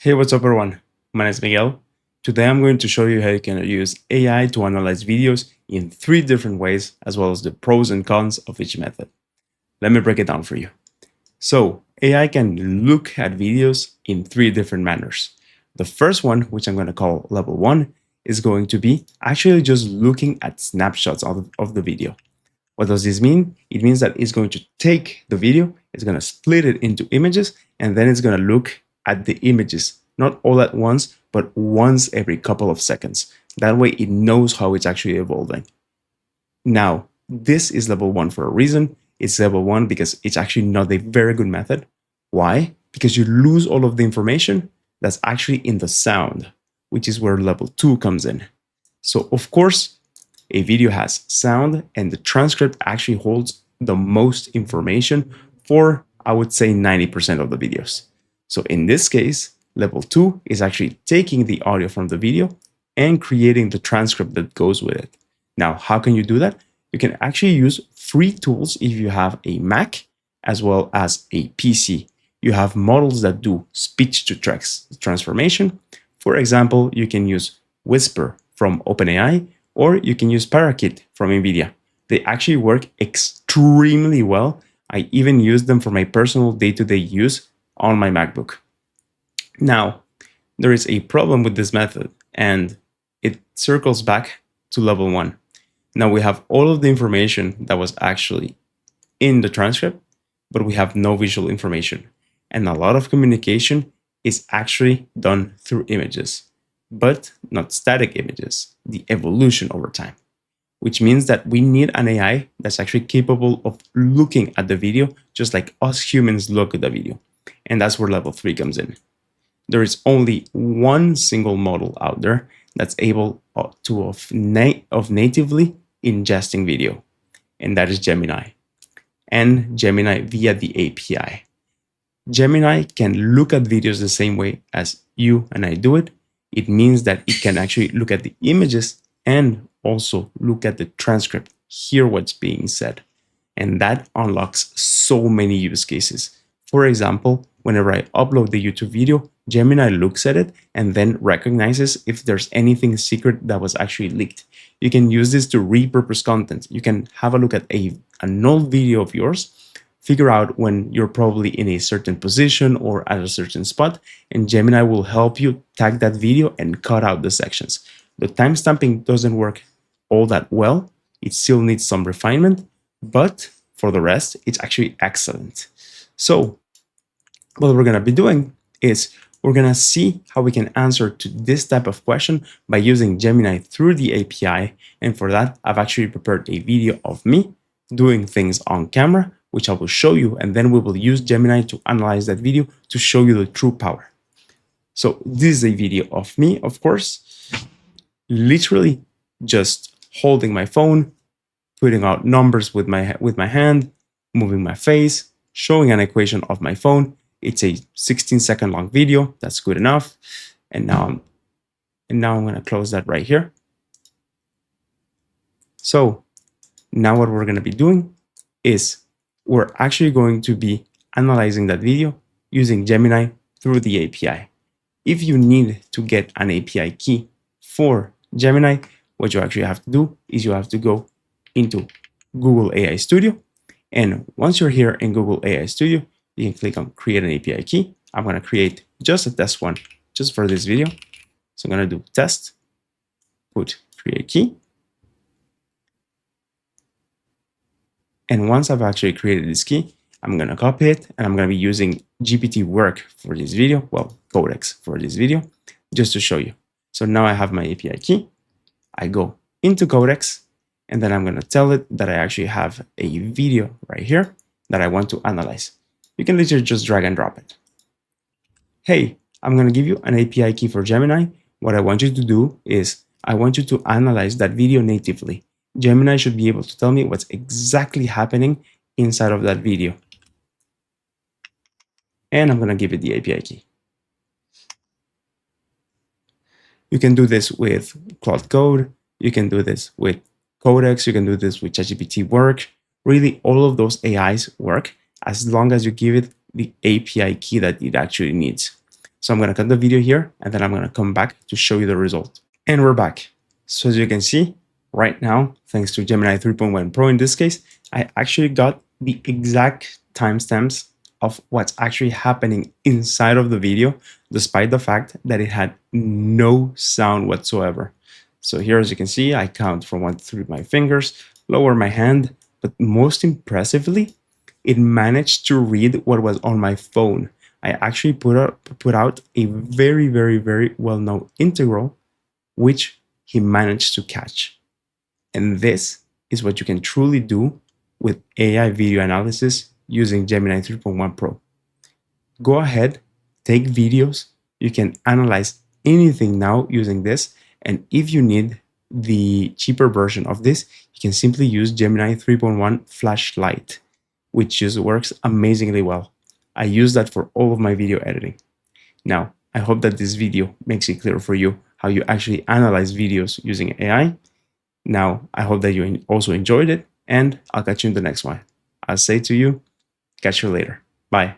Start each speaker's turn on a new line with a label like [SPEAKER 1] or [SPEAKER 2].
[SPEAKER 1] Hey, what's up everyone? My name is Miguel. Today I'm going to show you how you can use AI to analyze videos in 3 different ways, as well as the pros and cons of each method. Let me break it down for you. So, AI can look at videos in 3 different manners. The first one, which I'm going to call level 1, is going to be actually just looking at snapshots of the video. What does this mean? It means that it's going to take the video, it's going to split it into images, and then it's going to look at the images, not all at once, but once every couple of seconds. That way it knows how it's actually evolving. Now, this is level 1 for a reason. It's level 1 because it's actually not a very good method. Why? Because you lose all of the information that's actually in the sound, which is where level 2 comes in. So of course, a video has sound, and the transcript actually holds the most information for, I would say, 90% of the videos. So in this case, level 2 is actually taking the audio from the video and creating the transcript that goes with it. Now, how can you do that? You can actually use free tools if you have a Mac as well as a PC. You have models that do speech-to-text transformation. For example, you can use Whisper from OpenAI, or you can use Parakit from NVIDIA. They actually work extremely well. I even use them for my personal day-to-day use on my MacBook. Now, there is a problem with this method, and it circles back to level 1. Now we have all of the information that was actually in the transcript, but we have no visual information. And a lot of communication is actually done through images, but not static images, the evolution over time, which means that we need an AI that's actually capable of looking at the video just like us humans look at the video. And that's where level 3 comes in. There is only one single model out there that's able of natively ingesting video, and that is Gemini. And Gemini via the API. Gemini can look at videos the same way as you and I do it. It means that it can actually look at the images and also look at the transcript, hear what's being said. And that unlocks so many use cases. For example, whenever I upload the YouTube video, Gemini looks at it and then recognizes if there's anything secret that was actually leaked. You can use this to repurpose content. You can have a look at an old video of yours, figure out when you're probably in a certain position or at a certain spot, and Gemini will help you tag that video and cut out the sections. The timestamping doesn't work all that well. It still needs some refinement, but for the rest, it's actually excellent. So what we're going to be doing is we're going to see how we can answer to this type of question by using Gemini through the API. And for that, I've actually prepared a video of me doing things on camera, which I will show you, and then we will use Gemini to analyze that video to show you the true power. So this is a video of me, of course, literally just holding my phone, putting out numbers with my hand, moving my face, showing an equation of my phone. It's a 16-second long video. That's good enough. And now I'm going to close that right here. So now what we're going to be doing is we're actually going to be analyzing that video using Gemini through the API. If you need to get an API key for Gemini, what you actually have to do is you have to go into Google AI Studio. And once you're here in Google AI Studio, you can click on create an API key. I'm going to create just a test one just for this video. So I'm going to do test, put create key. And once I've actually created this key, I'm going to copy it, and I'm going to be using GPT work for this video, well, Codex for this video, just to show you. So now I have my API key. I go into Codex, and then I'm going to tell it that I actually have a video right here that I want to analyze. You can literally just drag and drop it. Hey, I'm going to give you an API key for Gemini. What I want you to do is I want you to analyze that video natively. Gemini should be able to tell me what's exactly happening inside of that video. And I'm going to give it the API key. You can do this with Cloud Code. You can do this with Codex. You can do this with ChatGPT work. Really, all of those AIs work as long as you give it the API key that it actually needs. So I'm going to cut the video here, and then I'm going to come back to show you the result. And we're back. So as you can see, right now, thanks to Gemini 3.1 Pro in this case, I actually got the exact timestamps of what's actually happening inside of the video, despite the fact that it had no sound whatsoever. So here, as you can see, I count from 1 to 3 with my fingers, lower my hand, but most impressively, it managed to read what was on my phone. I actually put out a very, very, very well-known integral, which he managed to catch. And this is what you can truly do with AI video analysis using Gemini 3.1 Pro. Go ahead, take videos. You can analyze anything now using this. And if you need the cheaper version of this, you can simply use Gemini 3.1 Flashlight, which just works amazingly well. I use that for all of my video editing. Now, I hope that this video makes it clear for you how you actually analyze videos using AI. Now, I hope that you also enjoyed it, and I'll catch you in the next one. I'll say to you, catch you later. Bye.